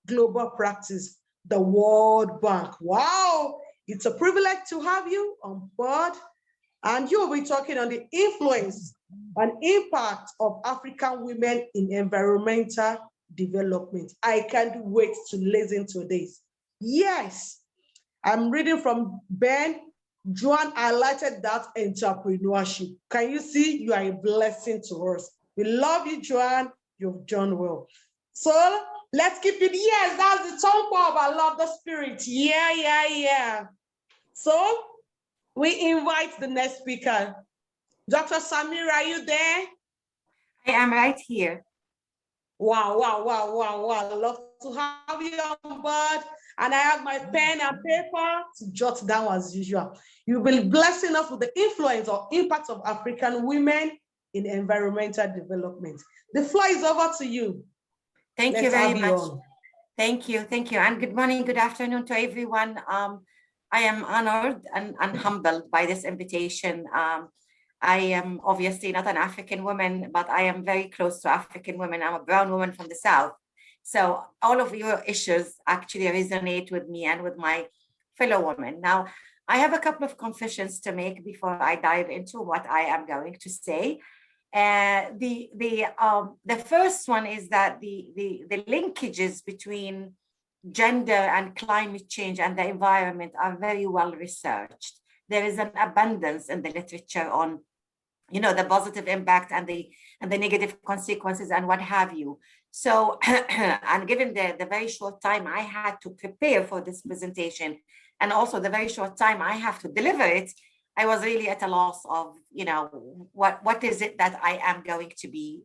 global practice, the World Bank. Wow, it's a privilege to have you on board. And you'll be talking on the influence and impact of African women in environmental development. I can't wait to listen to this. Yes, I'm reading from Ben. Joan highlighted that entrepreneurship. Can you see? You are a blessing to us. We love you, Joan. You've done well. So let's keep it. Yes, that's the tone of I love the spirit. Yeah. So we invite the next speaker. Dr. Sameera, are you there? I am right here. Wow. I love to have you on board. And I have my pen and paper to jot down as usual. You'll be blessing us with the influence or impact of African women in environmental development. The floor is over to you. Thank you very much. Thank you. And good morning, good afternoon to everyone. I am honored and humbled by this invitation. I am obviously not an African woman, but I am very close to African women. I'm a brown woman from the South. So all of your issues actually resonate with me and with my fellow women. Now, I have a couple of confessions to make before I dive into what I am going to say. The first one is that the linkages between gender and climate change and the environment are very well researched. There is an abundance in the literature on, the positive impact and the negative consequences and what have you. So, and given the very short time I had to prepare for this presentation, and also the very short time I have to deliver it, I was really at a loss of, what is it that I am going to be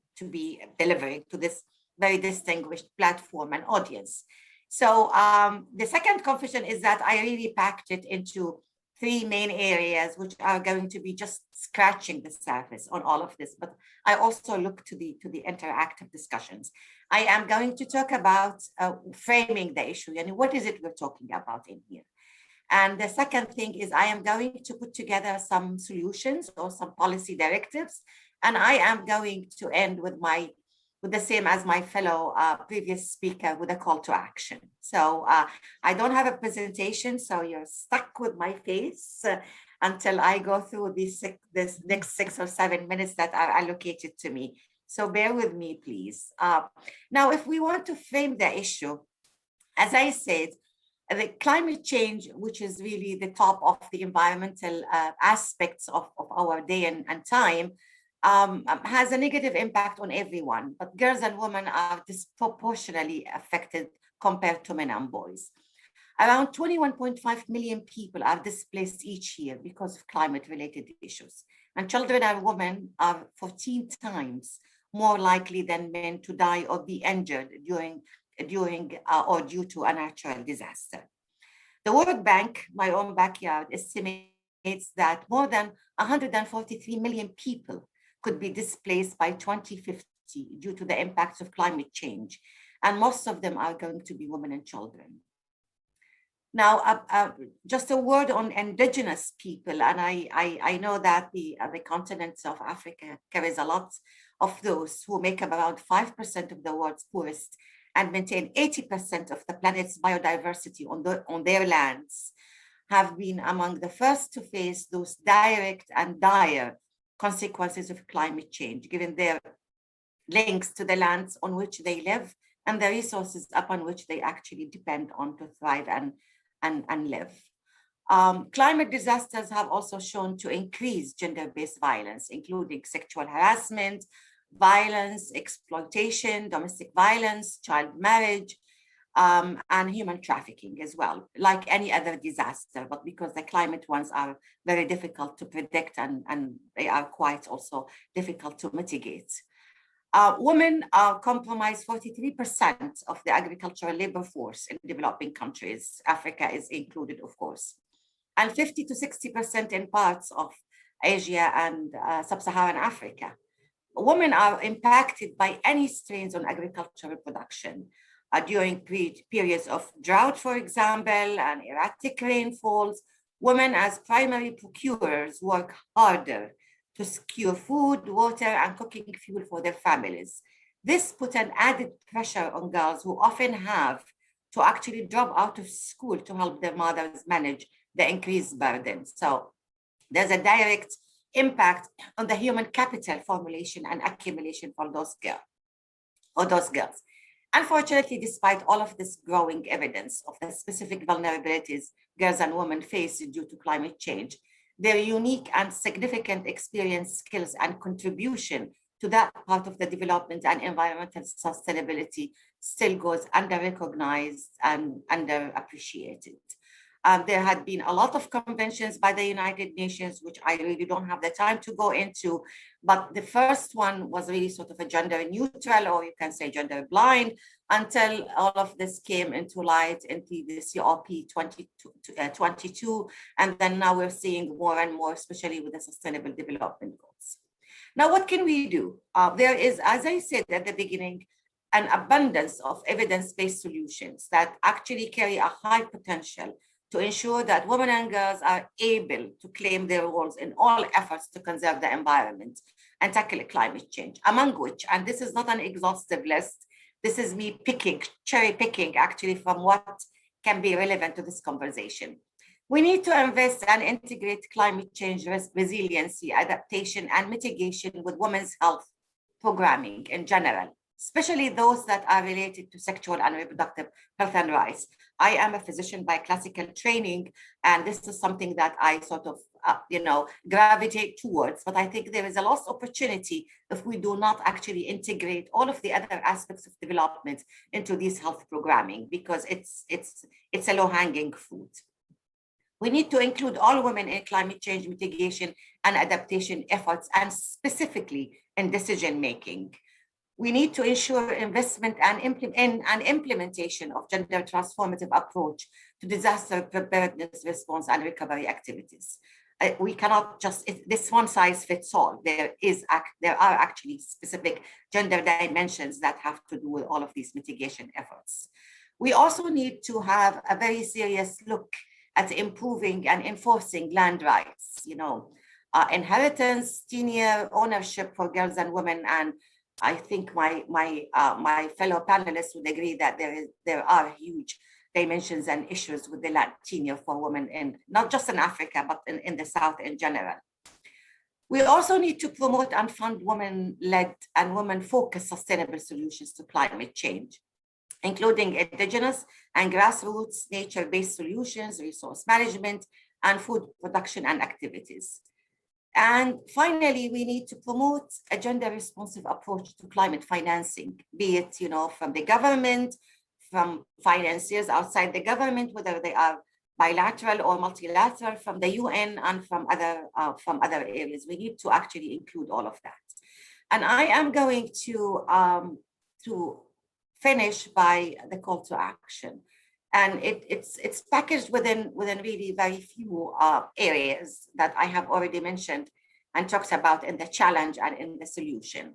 delivering to this very distinguished platform and audience. So the second confession is that I really packed it into three main areas, which are going to be just scratching the surface on all of this. But I also look to the interactive discussions. I am going to talk about framing the issue. What is it we're talking about in here? And the second thing is I am going to put together some solutions or some policy directives. And I am going to end with the same as my fellow previous speaker, with a call to action. So I don't have a presentation, so you're stuck with my face until I go through this next 6 or 7 minutes that are allocated to me. So bear with me, please. Now, if we want to frame the issue, as I said, the climate change, which is really the top of the environmental aspects of our day and time, has a negative impact on everyone, but girls and women are disproportionately affected compared to men and boys. Around 21.5 million people are displaced each year because of climate-related issues, and children and women are 14 times more likely than men to die or be injured during or due to a natural disaster. The World Bank, my own backyard, estimates that more than 143 million people could be displaced by 2050 due to the impacts of climate change, and most of them are going to be women and children. Now, just a word on indigenous people, and I know that the continent of Africa carries a lot of those who make up around 5% of the world's poorest and maintain 80% of the planet's biodiversity on their lands, have been among the first to face those direct and dire consequences of climate change, given their links to the lands on which they live and the resources upon which they actually depend on to thrive and live. Climate disasters have also shown to increase gender-based violence, including sexual harassment, violence, exploitation, domestic violence, child marriage, and human trafficking as well, like any other disaster, but because the climate ones are very difficult to predict and they are quite also difficult to mitigate. Women comprise 43% of the agricultural labor force in developing countries. Africa is included, of course, and 50 to 60% in parts of Asia and sub-Saharan Africa. Women are impacted by any strains on agricultural production during periods of drought, for example, and erratic rainfalls. Women as primary procurers work harder to secure food, water, and cooking fuel for their families. This put an added pressure on girls who often have to actually drop out of school to help their mothers manage the increased burden. So there's a direct impact on the human capital formulation and accumulation for those girls. Unfortunately, despite all of this growing evidence of the specific vulnerabilities girls and women face due to climate change, their unique and significant experience, skills, and contribution to that part of the development and environmental sustainability still goes under-recognized and underappreciated. There had been a lot of conventions by the United Nations, which I really don't have the time to go into, but the first one was really sort of a gender neutral, or you can say gender blind, until all of this came into light into the COP 22, and then now we're seeing more and more, especially with the Sustainable Development Goals. Now, what can we do? There is, as I said at the beginning, an abundance of evidence-based solutions that actually carry a high potential to ensure that women and girls are able to claim their roles in all efforts to conserve the environment and tackle climate change, among which, and this is not an exhaustive list, this is me cherry picking actually from what can be relevant to this conversation. We need to invest and integrate climate change resiliency, adaptation, and mitigation with women's health programming in general, especially those that are related to sexual and reproductive health and rights. I am a physician by classical training, and this is something that I sort of, gravitate towards. But I think there is a lost opportunity if we do not actually integrate all of the other aspects of development into this health programming, because it's a low-hanging fruit. We need to include all women in climate change mitigation and adaptation efforts, and specifically in decision-making. We need to ensure investment and implementation of gender transformative approach to disaster preparedness, response, and recovery activities. We cannot just, this one size fits all. There are actually specific gender dimensions that have to do with all of these mitigation efforts. We also need to have a very serious look at improving and enforcing land rights, inheritance, tenure, ownership for girls and women. And I think my fellow panelists would agree that there are huge dimensions and issues with the land tenure for women, in not just in Africa, but in the South in general. We also need to promote and fund women-led and women-focused sustainable solutions to climate change, including indigenous and grassroots nature-based solutions, resource management, and food production and activities. And finally, we need to promote a gender-responsive approach to climate financing, be it from the government, from financiers outside the government, whether they are bilateral or multilateral, from the UN and from other areas. We need to actually include all of that. And I am going to finish by the call to action. And it's packaged within really very few areas that I have already mentioned and talked about in the challenge and in the solution.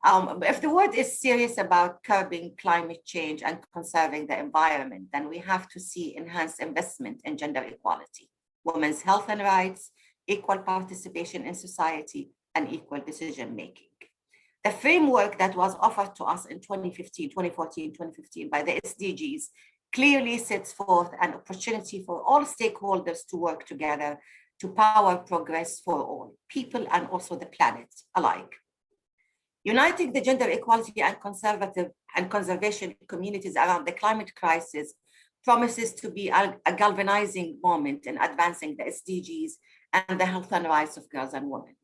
If the world is serious about curbing climate change and conserving the environment, then we have to see enhanced investment in gender equality, women's health and rights, equal participation in society, and equal decision-making. The framework that was offered to us in 2014, by the SDGs clearly sets forth an opportunity for all stakeholders to work together to power progress for all, people and also the planet alike. Uniting the gender equality and conservation communities around the climate crisis promises to be a galvanizing moment in advancing the SDGs and the health and rights of girls and women.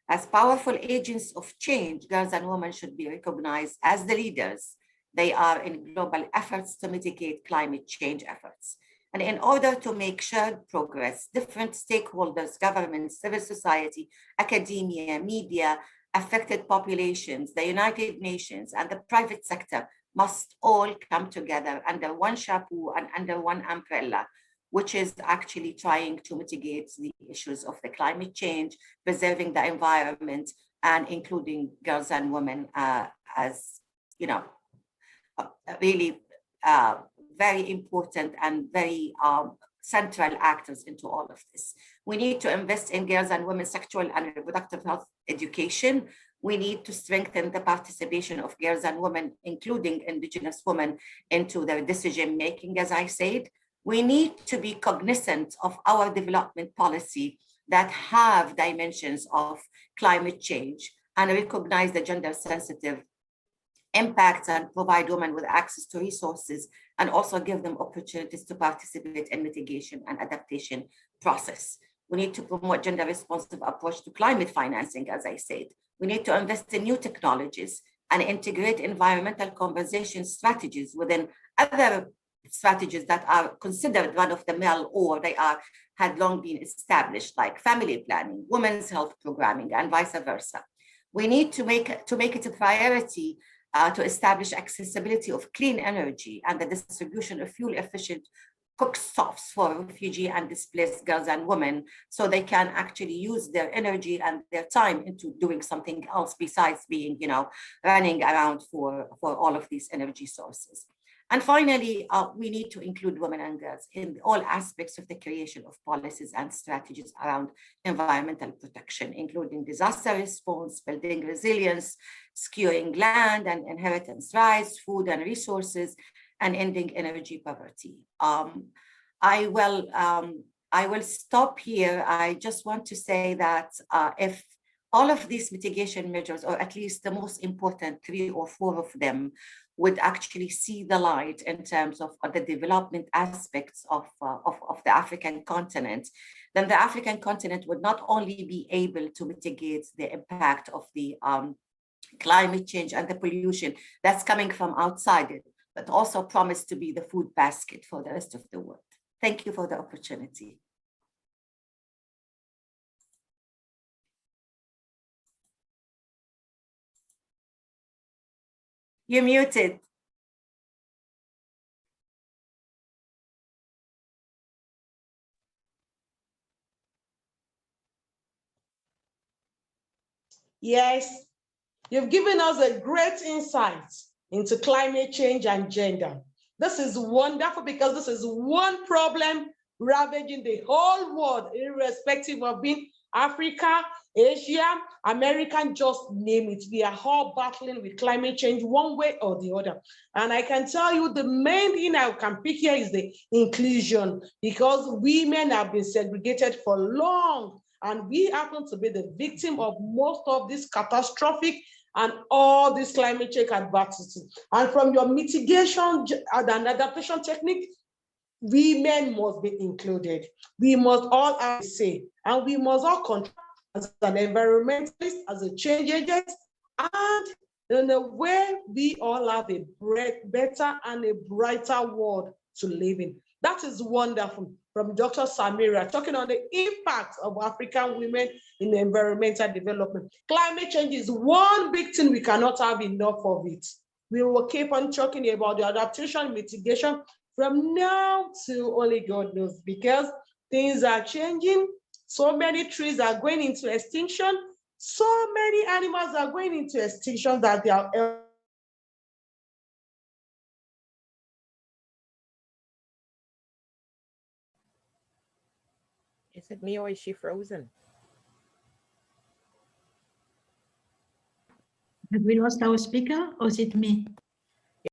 As powerful agents of change, girls and women should be recognized as the leaders they are in global efforts to mitigate climate change efforts. And in order to make shared progress, different stakeholders, governments, civil society, academia, media, affected populations, the United Nations, and the private sector must all come together under one chapeau and under one umbrella, which is actually trying to mitigate the issues of the climate change, preserving the environment, and including girls and women as, really very important and very central actors into all of this. We need to invest in girls and women's sexual and reproductive health education. We need to strengthen the participation of girls and women, including Indigenous women, into their decision-making, as I said. We need to be cognizant of our development policy that have dimensions of climate change and recognize the gender-sensitive impacts and provide women with access to resources and also give them opportunities to participate in mitigation and adaptation process. We need to promote gender-responsive approach to climate financing, as I said. We need to invest in new technologies and integrate environmental conservation strategies within other strategies that are considered run-of-the-mill or they had long been established, like family planning, women's health programming, and vice versa. We need to make it a priority to establish accessibility of clean energy and the distribution of fuel-efficient cookstoves for refugee and displaced girls and women, so they can actually use their energy and their time into doing something else besides being, running around for all of these energy sources. And finally, we need to include women and girls in all aspects of the creation of policies and strategies around environmental protection, including disaster response, building resilience, securing land and inheritance rights, food and resources, and ending energy poverty. I will stop here. I just want to say that if all of these mitigation measures, or at least the most important 3 or 4 of them, would actually see the light in terms of the development aspects of the African continent, then the African continent would not only be able to mitigate the impact of the climate change and the pollution that's coming from outside it, but also promise to be the food basket for the rest of the world. Thank you for the opportunity. You're muted. Yes, you've given us a great insight into climate change and gender. This is wonderful because this is one problem ravaging the whole world, irrespective of being Africa, Asia, American, just name it. We are all battling with climate change one way or the other. And I can tell you the main thing I can pick here is the inclusion, because women have been segregated for long, and we happen to be the victim of most of this catastrophic and all this climate change adversity. And from your mitigation and adaptation technique, women must be included. We must all have a say, and we must all contribute as an environmentalist, as a change agent, and in a way, we all have a better and a brighter world to live in. That is wonderful. From Dr. Sameera, talking on the impact of African women in environmental development. Climate change is one big thing, we cannot have enough of it. We will keep on talking about the adaptation, mitigation from now to only God knows, because things are changing. So many trees are going into extinction. So many animals are going into extinction that they are. Is it me or is she frozen? Have we lost our speaker or is it me?